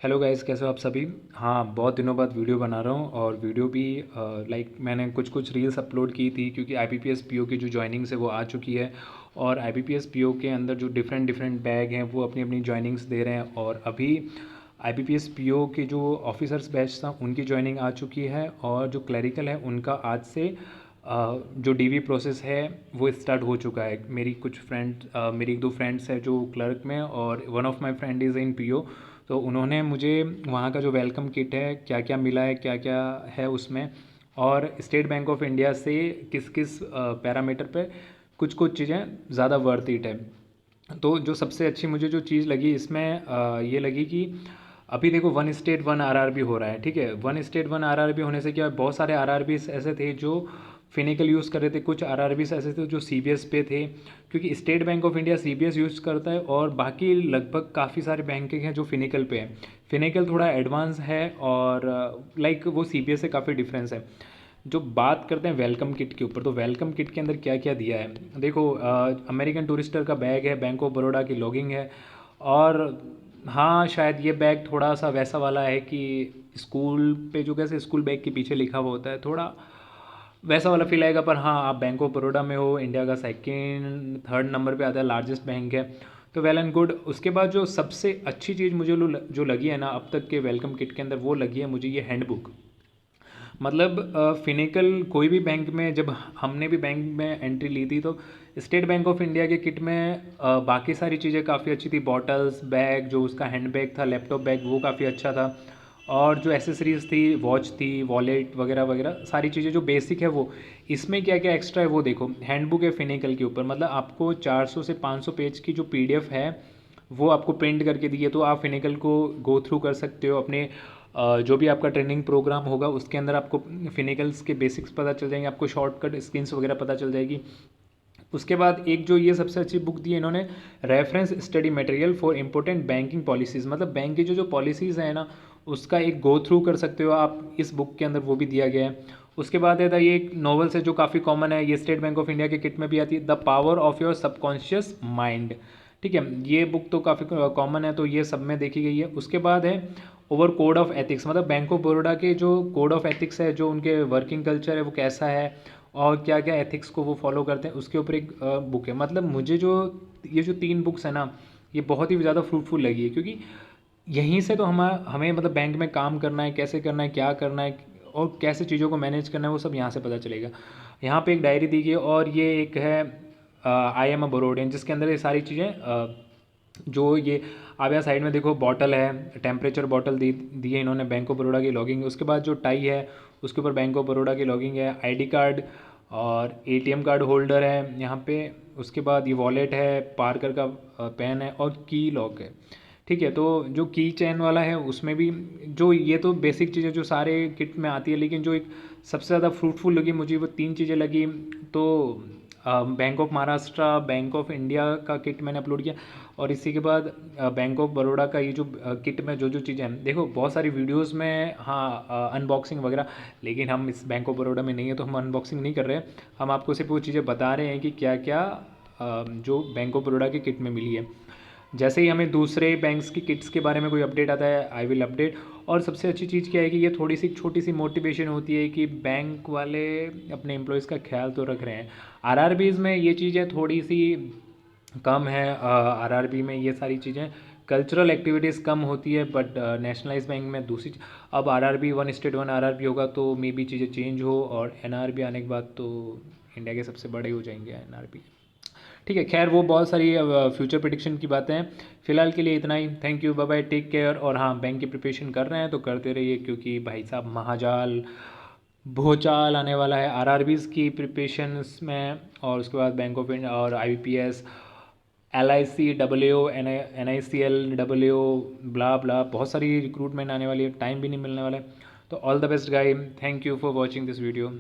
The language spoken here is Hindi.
हेलो गाइस, कैसे हो आप सभी। हाँ, बहुत दिनों बाद वीडियो बना रहा हूँ और वीडियो भी मैंने कुछ रील्स अपलोड की थी क्योंकि आईबीपीएस पीओ की जो जॉइनिंग्स है वो आ चुकी है। और आईबीपीएस पीओ के अंदर जो डिफरेंट डिफरेंट बैग हैं वो अपनी अपनी जॉइनिंग्स दे रहे हैं। और अभी आईबीपीएस पीओ के जो ऑफिसर्स बैच था उनकी जॉइनिंग आ चुकी है और जो क्लरिकल है उनका आज से जो डीवी प्रोसेस है वो स्टार्ट हो चुका है। मेरी एक दो फ्रेंड्स हैं जो क्लर्क में, और one of my friend is in PO. तो उन्होंने मुझे वहाँ का जो वेलकम किट है, क्या क्या मिला है, क्या क्या है उसमें, और स्टेट बैंक ऑफ इंडिया से किस किस पैरामीटर पे कुछ कुछ चीज़ें ज़्यादा वर्थ इट है। तो जो सबसे अच्छी मुझे जो चीज़ लगी इसमें ये लगी कि अभी देखो वन स्टेट वन आरआरबी हो रहा है। ठीक है, वन स्टेट वन आरआरबी होने से क्या, बहुत सारे आरआरबी ऐसे थे जो फिनिकल यूज़ कर रहे थे, कुछ आरआरबी ऐसे थे जो सीबीएस पे थे, क्योंकि state bank of India CBS use करता है और बाकी लगभग काफ़ी सारे बैंक हैं जो फिनिकल पे हैं। फिनिकल थोड़ा एडवांस है और वो सीबीएस से काफ़ी डिफरेंस है। जो बात करते हैं वेलकम किट के ऊपर, तो वेलकम किट के अंदर क्या क्या दिया है देखो। अमेरिकन टूरिस्टर का बैग है, बैंक ऑफ बड़ौदा की लॉगिंग है, और हाँ शायद ये बैग थोड़ा सा वैसा वाला है कि स्कूल पे जो कैसे स्कूल बैग के पीछे लिखा हुआ होता है, थोड़ा वैसा वाला फील आएगा। पर हाँ, आप बैंक ऑफ बड़ौदा में हो, इंडिया का सेकंड थर्ड नंबर पे आता है, लार्जेस्ट बैंक है, तो वेल एंड गुड। उसके बाद जो सबसे अच्छी चीज़ मुझे जो लगी है ना अब तक के वेलकम किट के अंदर, वो लगी है मुझे ये हैंडबुक। मतलब फिनिकल कोई भी बैंक में, जब हमने भी बैंक में एंट्री ली थी तो स्टेट बैंक ऑफ इंडिया के किट में बाकी सारी चीज़ें काफ़ी अच्छी थी। बॉटल्स, बैग, जो उसका हैंड बैग था, लैपटॉप बैग, वो काफ़ी अच्छा था। और जो एसेसरीज थी, वॉच थी, वॉलेट वगैरह वगैरह, सारी चीज़ें जो बेसिक है वो। इसमें क्या क्या एक्स्ट्रा है वो देखो, हैंडबुक है फिनिकल के ऊपर, मतलब आपको 400 से 500 पेज की जो पीडीएफ है वो आपको प्रिंट करके दी है। तो आप फिनिकल को गो थ्रू कर सकते हो अपने जो भी आपका ट्रेनिंग प्रोग्राम होगा उसके अंदर आपको फिनिकल्स के बेसिक्स पता चल जाएंगे, आपको शॉर्टकट स्किन्स वगैरह पता चल जाएगी। उसके बाद एक जो ये सबसे अच्छी बुक दी है इन्होंने, reference study material for important banking policies, मतलब बैंक की जो जो पॉलिसीज़ है ना उसका एक गो थ्रू कर सकते हो आप, इस बुक के अंदर वो भी दिया गया है। उसके बाद है ये एक नॉवेल्स है जो काफ़ी कॉमन है, ये स्टेट बैंक ऑफ इंडिया के किट में भी आती है, the power of your subconscious mind. ठीक है, ये बुक तो काफ़ी कॉमन है, तो ये सब में देखी गई है। उसके बाद है ओवर कोड ऑफ एथिक्स, मतलब बैंक ऑफ बड़ौदा के जो कोड ऑफ एथिक्स है, जो उनके वर्किंग कल्चर है वो कैसा है और क्या क्या एथिक्स को वो फॉलो करते हैं, उसके ऊपर एक बुक है। मतलब मुझे जो ये जो तीन बुक्स है ना, ये बहुत ही ज़्यादा फ्रूटफुल लगी है, क्योंकि यहीं से तो हमें मतलब बैंक में काम करना है, कैसे करना है, क्या करना है और कैसे चीज़ों को मैनेज करना है, वो सब यहाँ से पता चलेगा। यहाँ पे एक डायरी दी गई है और ये एक है आई एम अ बरोडियन, जिसके अंदर ये सारी चीज़ें जो ये आप यहाँ साइड में देखो, बॉटल है, टेम्परेचर बॉटल दी है इन्होंने, बैंक ऑफ बड़ौदा की लॉगिंग। उसके बाद जो टाई है उसके ऊपर बैंक ऑफ बड़ौदा की लॉगिंग है, आईडी कार्ड और एटीएम कार्ड होल्डर है यहाँ पे। उसके बाद ये वॉलेट है, पार्कर का पेन है और की लॉक है। ठीक है, तो जो की चैन वाला है उसमें भी, जो ये तो बेसिक चीज़ें जो सारे किट में आती है, लेकिन जो एक सबसे ज़्यादा फ्रूटफुल लगी मुझे वो तीन चीज़ें लगी। तो bank of Maharashtra, bank of India का किट मैंने अपलोड किया, और इसी के बाद बैंक ऑफ बड़ौदा का ये जो किट में जो जो चीज़ें हैं, देखो बहुत सारी वीडियोस में हाँ अनबॉक्सिंग वगैरह, लेकिन हम इस बैंक ऑफ बड़ौदा में नहीं है तो हम अनबॉक्सिंग नहीं कर रहे हैं। हम आपको सिर्फ वो चीज़ें बता रहे हैं कि क्या क्या जो बैंक ऑफ बड़ौदा के किट में मिली है। जैसे ही हमें दूसरे बैंक्स की किट्स के बारे में कोई अपडेट आता है, आई विल अपडेट। और सबसे अच्छी चीज़ क्या है कि ये थोड़ी सी छोटी सी मोटिवेशन होती है कि बैंक वाले अपने एम्प्लॉयज़ का ख्याल तो रख रहे हैं। आरआरबीज़ में ये चीज़ें थोड़ी सी कम है, आरआरबी में ये सारी चीज़ें, कल्चरल एक्टिविटीज़ कम होती है, बट नेशनलाइज बैंक में दूसरी अब RRB one state one RRB होगा तो मे बी चीज़ें चेंज हो, और एनआरबी आने के बाद तो इंडिया के सबसे बड़े हो जाएंगे एनआरबी। ठीक है, खैर वो बहुत सारी फ्यूचर प्रिडिक्शन की बातें हैं। फिलहाल के लिए इतना ही, thank you, bye bye, take care. और हाँ, बैंक की प्रिपरेशन कर रहे हैं तो करते रहिए, क्योंकि भाई साहब महाजाल भूचाल आने वाला है आरआरबीज़ की प्रिपरेशंस में। और उसके बाद बैंक ऑफ इंडिया और आईबीपीएस, LIC, NICL, ब्ला ब्ला, बहुत सारी रिक्रूटमेंट आने वाली है, टाइम भी नहीं मिलने वाला है। तो all the best guys, thank you for watching this video.